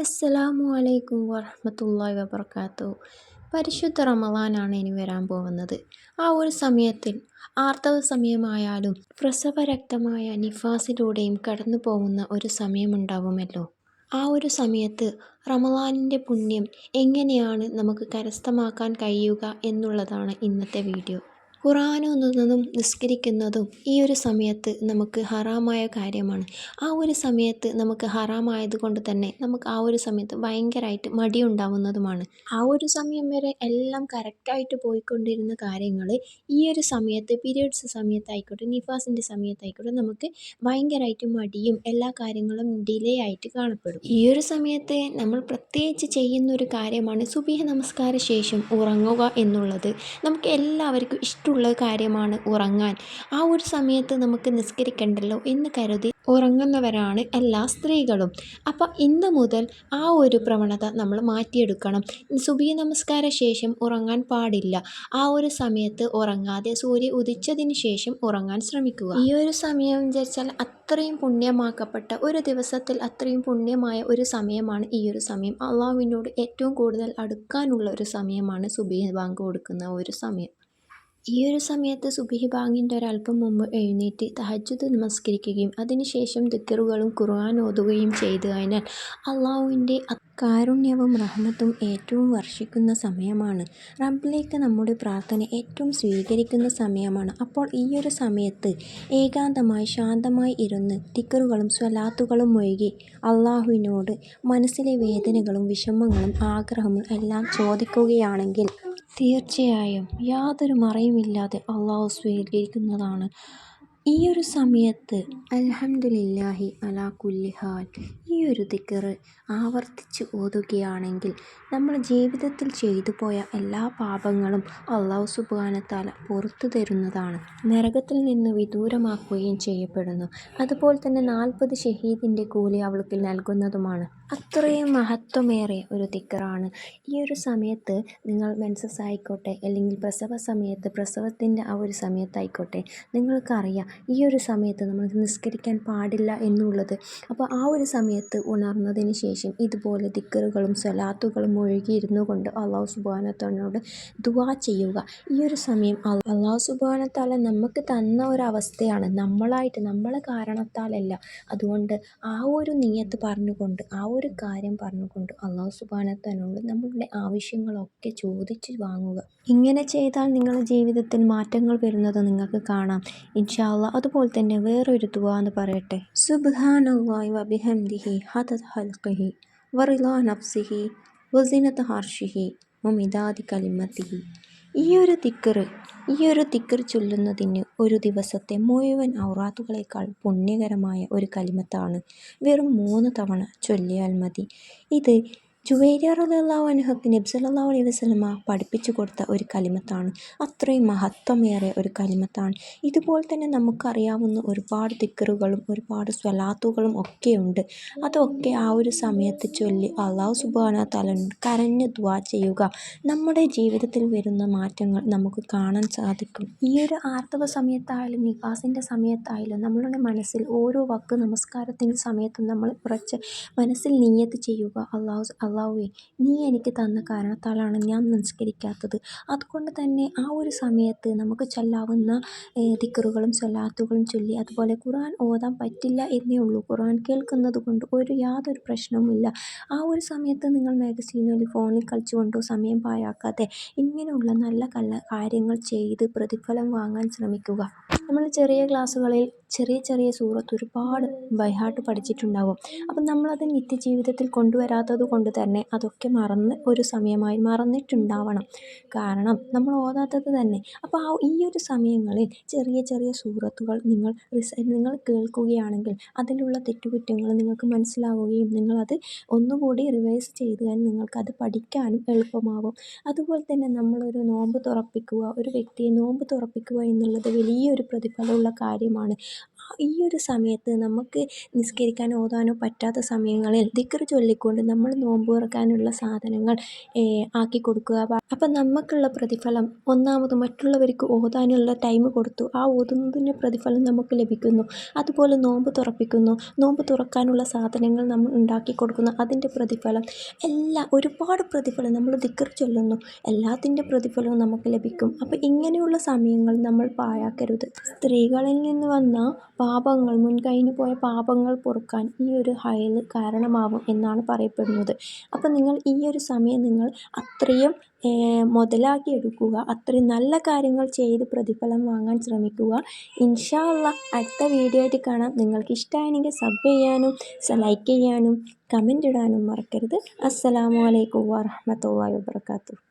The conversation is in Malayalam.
അസ്സലാമു അലൈക്കും വറഹ്മത്തുള്ളാഹി വബർക്കാത്തു. പരിശുദ്ധ റമളാനാണ് ഇനി വരാൻ പോകുന്നത്. ആ ഒരു സമയത്തിൽ ആർത്തവ സമയമായാലും പ്രസവരക്തമായ നിഫാസിലൂടെയും കടന്നു പോകുന്ന ഒരു സമയമുണ്ടാവുമല്ലോ. ആ ഒരു സമയത്ത് റമളാനിൻ്റെ പുണ്യം എങ്ങനെയാണ് നമുക്ക് കരസ്ഥമാക്കാൻ കഴിയുക എന്നുള്ളതാണ് ഇന്നത്തെ വീഡിയോ. ഖുർആൻ ഓതുന്നതും നിസ്കരിക്കുന്നതും ഈ ഒരു സമയത്ത് നമുക്ക് ഹറാമായ കാര്യമാണ്. ആ ഒരു സമയത്ത് നമുക്ക് ഹറാമായത് കൊണ്ട് തന്നെ നമുക്ക് ആ ഒരു സമയത്ത് ഭയങ്കരമായിട്ട് മടിയുണ്ടാവുന്നതുമാണ്. ആ ഒരു സമയം വരെ എല്ലാം കറക്റ്റായിട്ട് പോയിക്കൊണ്ടിരുന്ന കാര്യങ്ങൾ ഈ ഒരു സമയത്ത് പീരിയഡ്സ് സമയത്തായിക്കോട്ടെ, നിഫാസിൻ്റെ സമയത്തായിക്കോട്ടെ നമുക്ക് ഭയങ്കരമായിട്ട് മടിയും എല്ലാ കാര്യങ്ങളും ഡിലേ ആയിട്ട് കാണപ്പെടും. ഈ ഒരു സമയത്ത് നമ്മൾ പ്രത്യേകിച്ച് ചെയ്യുന്നൊരു കാര്യമാണ് സുബ്ഹി നമസ്കാര ശേഷം ഉറങ്ങുക എന്നുള്ളത്. നമുക്ക് എല്ലാവർക്കും ഇഷ്ടമുള്ള കാര്യമാണ് ഉറങ്ങാൻ. ആ ഒരു സമയത്ത് നമുക്ക് നിസ്കരിക്കണ്ടല്ലോ എന്ന് കരുതി ഉറങ്ങുന്നവരാണ് എല്ലാ സ്ത്രീകളും. അപ്പം ഇന്ന് മുതൽ ആ ഒരു പ്രവണത നമ്മൾ മാറ്റിയെടുക്കണം. സുബ്ഹി നമസ്കാര ശേഷം ഉറങ്ങാൻ പാടില്ല. ആ ഒരു സമയത്ത് ഉറങ്ങാതെ സൂര്യൻ ഉദിച്ചതിന് ശേഷം ഉറങ്ങാൻ ശ്രമിക്കുക. ഈ ഒരു സമയം വിചാരിച്ചാൽ അത്രയും പുണ്യമാക്കപ്പെട്ട ഒരു ദിവസത്തിൽ അത്രയും പുണ്യമായ ഒരു സമയമാണ് ഈ ഒരു സമയം. അള്ളാഹുവിനോട് ഏറ്റവും കൂടുതൽ അടുക്കാനുള്ള ഒരു സമയമാണ് സുബ്ഹി ബാങ്ക് കൊടുക്കുന്ന ഒരു സമയം. ഈ ഒരു സമയത്ത് സുബ്ഹി ബാങ്കിൻ്റെ ഒരല്പം മുമ്പ് എഴുന്നേറ്റ് തഹജ്ജുദ് നമസ്കരിക്കുകയും അതിനുശേഷം ദിക്റുകളും ഖുർആൻ ഓതുകയും ചെയ്തു കഴിഞ്ഞാൽ അള്ളാഹുവിൻ്റെ കാരുണ്യവും റഹ്മത്തും ഏറ്റവും വർഷിക്കുന്ന സമയമാണ്. റബ്ബിലേക്ക് നമ്മുടെ പ്രാർത്ഥന ഏറ്റവും സ്വീകരിക്കുന്ന സമയമാണ്. അപ്പോൾ ഈ ഒരു സമയത്ത് ഏകാന്തമായി ശാന്തമായി ഇരുന്ന് ദിക്റുകളും സ്വലാത്തുകളും ഒഴുകി അള്ളാഹുവിനോട് മനസ്സിലെ വേദനകളും വിഷമങ്ങളും ആഗ്രഹവും എല്ലാം ചോദിക്കുകയാണെങ്കിൽ തീർച്ചയായും യാതൊരു മറയുമില്ലാതെ അള്ളാഹു സ്വീകരിക്കുന്നതാണ്. ഈ ഒരു സമയത്ത് അൽഹംദുലില്ലാഹി അലാ കുല്ലി ഹാൽ ഈ ഒരു ദിക്റ് ആവർത്തിച്ച് ഓതുകയാണെങ്കിൽ നമ്മൾ ജീവിതത്തിൽ ചെയ്തു പോയ എല്ലാ പാപങ്ങളും അള്ളാഹു സുബ്ഹാനഹു തആല പുറത്തു തരുന്നതാണ്. നരകത്തിൽ നിന്ന് വിദൂരമാക്കുകയും ചെയ്യപ്പെടുന്നു. അതുപോലെ തന്നെ 40 ഷഹീദിൻ്റെ കൂലി അവൾക്ക് നൽകുന്നതുമാണ്. അത്രയും മഹത്വമേറിയ ഒരു ദിക്റാണ്. ഈ ഒരു സമയത്ത് നിങ്ങൾ മെൻസസ് ആയിക്കോട്ടെ, അല്ലെങ്കിൽ പ്രസവ സമയത്ത് പ്രസവത്തിൻ്റെ ആ ഒരു സമയത്തായിക്കോട്ടെ, നിങ്ങൾക്കറിയാം ഈ ഒരു സമയത്ത് നമ്മൾ നിസ്കരിക്കാൻ പാടില്ല എന്നുള്ളത്. അപ്പോൾ ആ ഒരു സമയത്ത് ഉണർന്നതിന് ശേഷം ഇതുപോലെ ദിക്റുകളും സ്വലാത്തുകളും ഒഴുകിയിരുന്നു കൊണ്ട് അള്ളാഹു സുബ്ഹാനഹു തആലയോട് ദുആ ചെയ്യുക. ഈ ഒരു സമയം അള്ളാഹു സുബ്ഹാനഹു തആല നമുക്ക് തന്ന ഒരവസ്ഥയാണ്, നമ്മളെ കാരണത്താലല്ല. അതുകൊണ്ട് ആ ഒരു നിയ്യത്ത് പറഞ്ഞുകൊണ്ട്, ആ ഒരു കാര്യം പറഞ്ഞുകൊണ്ട് അള്ളാഹു സുബ്ഹാനഹു തആലയോട് നമ്മളുടെ ആവശ്യങ്ങളൊക്കെ ചോദിച്ച് വാങ്ങുക. ഇങ്ങനെ ചെയ്താൽ നിങ്ങളുടെ ജീവിതത്തിൽ മാറ്റങ്ങൾ വരുന്നത് നിങ്ങൾക്ക് കാണാം ഇൻഷാ അല്ലാഹ്. അതുപോലെ തന്നെ വേറൊരു ദുആ എന്ന് പറയട്ടെ. സുബ്ഹാനല്ലാഹി വബിഹംദിഹി ഹദദ ഖൽഖിഹി വറിളാ നഫ്സിഹി വസിനത അർശിഹി വമിദാദി കലിമത്തിഹി. ഈ ഒരു ദിക്ർ ചൊല്ലുന്നതിന് ഒരു ദിവസത്തെ മുഴുവൻ ഔറാത്തുകളേക്കാൾ പുണ്യകരമായ ഒരു കലിമത്താണ്. വെറും 3 തവണ ചൊല്ലിയാൽ മതി. ഇത് ജുവൈരിയ റളിയല്ലാഹു അൻഹക്ക് നബി സല്ലല്ലാഹു അലൈഹി വസല്ലമ പഠിപ്പിച്ചു കൊടുത്ത ഒരു കലിമത്താണ്. അത്രയും മഹത്വമേറിയ ഒരു കലിമത്താണ്. ഇതുപോലെ തന്നെ നമുക്കറിയാവുന്ന ഒരുപാട് ദിക്റുകളും ഒരുപാട് സ്വലാത്തുകളും ഒക്കെയുണ്ട്. അതൊക്കെ ആ ഒരു സമയത്ത് ചൊല്ലി അള്ളാഹു സുബ്ഹാനഹു തആലയോട് കരഞ്ഞ് ദുആ ചെയ്യുക. നമ്മുടെ ജീവിതത്തിൽ വരുന്ന മാറ്റങ്ങൾ നമുക്ക് കാണാൻ സാധിക്കും. ഈ ഒരു ആർത്തവ സമയത്തായാലും നിഫാസിൻ്റെ സമയത്തായാലും നമ്മളുടെ മനസ്സിൽ ഓരോ വക്ത് നമസ്കാരത്തിൻ്റെ സമയത്ത് നമ്മൾ കുറച്ച് മനസ്സിൽ നിയ്യത്ത് ചെയ്യുക. അള്ളാഹുവേ, നീ എനിക്ക് തന്ന കാരണത്താലാണ് ഞാൻ നിസ്കരിക്കാത്തത്. അതുകൊണ്ട് തന്നെ ആ ഒരു സമയത്ത് നമുക്ക് ചൊല്ലാവുന്ന ദിക്റുകളും സ്വലാത്തുകളും ചൊല്ലി, അതുപോലെ ഖുർആൻ ഓതാൻ പറ്റില്ല എന്നേ ഉള്ളൂ, ഖുർആൻ കേൾക്കുന്നത് കൊണ്ട് യാതൊരു പ്രശ്നവുമില്ല. ആ ഒരു സമയത്ത് നിങ്ങൾ മാഗസീനിൽ ഫോണിൽ കളിച്ചുകൊണ്ടോ സമയം പാഴാക്കാതെ ഇങ്ങനെയുള്ള നല്ല കാര്യങ്ങൾ ചെയ്ത് പ്രതിഫലം വാങ്ങാൻ ശ്രമിക്കുക. നമ്മൾ ചെറിയ ക്ലാസ്സുകളിൽ ചെറിയ സൂറത്ത് ഒരുപാട് ബൈഹാർട്ട് പഠിച്ചിട്ടുണ്ടാവും. അപ്പം നമ്മളത് നിത്യജീവിതത്തിൽ കൊണ്ടുവരാത്തത് കൊണ്ട് തന്നെ അതൊക്കെ ഒരു സമയമായി മറന്നിട്ടുണ്ടാവണം. കാരണം നമ്മൾ ഓതാത്തത് തന്നെ. അപ്പോൾ ഈ ഒരു സമയങ്ങളിൽ ചെറിയ സൂറത്തുകൾ നിങ്ങൾ കേൾക്കുകയാണെങ്കിൽ അതിലുള്ള തെറ്റുകുറ്റങ്ങൾ നിങ്ങൾക്ക് മനസ്സിലാവുകയും നിങ്ങളത് ഒന്നുകൂടി റിവൈസ് ചെയ്താൽ നിങ്ങൾക്കത് പഠിക്കാനും എളുപ്പമാവും. അതുപോലെ തന്നെ നമ്മളൊരു നോമ്പ് തുറപ്പിക്കുക, ഒരു വ്യക്തിയെ നോമ്പ് തുറപ്പിക്കുക എന്നുള്ളത് വലിയൊരു പ്രതിഫലമുള്ള കാര്യമാണ്. ആ ഈ ഒരു സമയത്ത് നമുക്ക് നിസ്കരിക്കാനോ ഓതാനോ പറ്റാത്ത സമയങ്ങളിൽ ദിക്ർ ചൊല്ലിക്കൊണ്ട് നമ്മൾ നോമ്പ് തുറക്കാനുള്ള സാധനങ്ങൾ ആക്കി കൊടുക്കുക. അപ്പം നമുക്കുള്ള പ്രതിഫലം ഒന്നാമത് മറ്റുള്ളവർക്ക് ഓതാനുള്ള ടൈം കൊടുത്തു ആ ഓതുന്നതിൻ്റെ പ്രതിഫലം നമുക്ക് ലഭിക്കുന്നു. അതുപോലെ നോമ്പ് തുറക്കാനുള്ള സാധനങ്ങൾ നമ്മൾ ഉണ്ടാക്കി കൊടുക്കുന്നു, അതിൻ്റെ പ്രതിഫലം ഒരുപാട് പ്രതിഫലം. നമ്മൾ ദിക്ർ ചൊല്ലുന്നു, എല്ലാത്തിൻ്റെ പ്രതിഫലവും നമുക്ക് ലഭിക്കും. അപ്പോൾ ഇങ്ങനെയുള്ള സമയങ്ങൾ നമ്മൾ പാഴാക്കരുത്. സ്ത്രീകളിൽ നിന്ന് വന്ന പാപങ്ങൾ, മുൻകഴിഞ്ഞു പോയ പാപങ്ങൾ പൊറുക്കാൻ ഈ ഒരു ഹൈൽ കാരണമാവും എന്നാണ് പറയപ്പെടുന്നത്. അപ്പോൾ നിങ്ങൾ ഈ ഒരു സമയം നിങ്ങൾ അത്രയും മുതലാക്കി എടുക്കുക, അത്രയും നല്ല കാര്യങ്ങൾ ചെയ്ത് പ്രതിഫലം വാങ്ങാൻ ശ്രമിക്കുക. ഇൻഷാ അല്ലാഹ് അടുത്ത വീഡിയോ ആയിട്ട് കാണാം. നിങ്ങൾക്ക് ഇഷ്ടമായെങ്കിൽ സബ് ചെയ്യാനും ലൈക്ക് ചെയ്യാനും കമൻ്റ് ഇടാനും മറക്കരുത്. അസ്സലാമു അലൈക്കും വറഹ്മത്തുള്ളാഹി വബറകാതുഹു.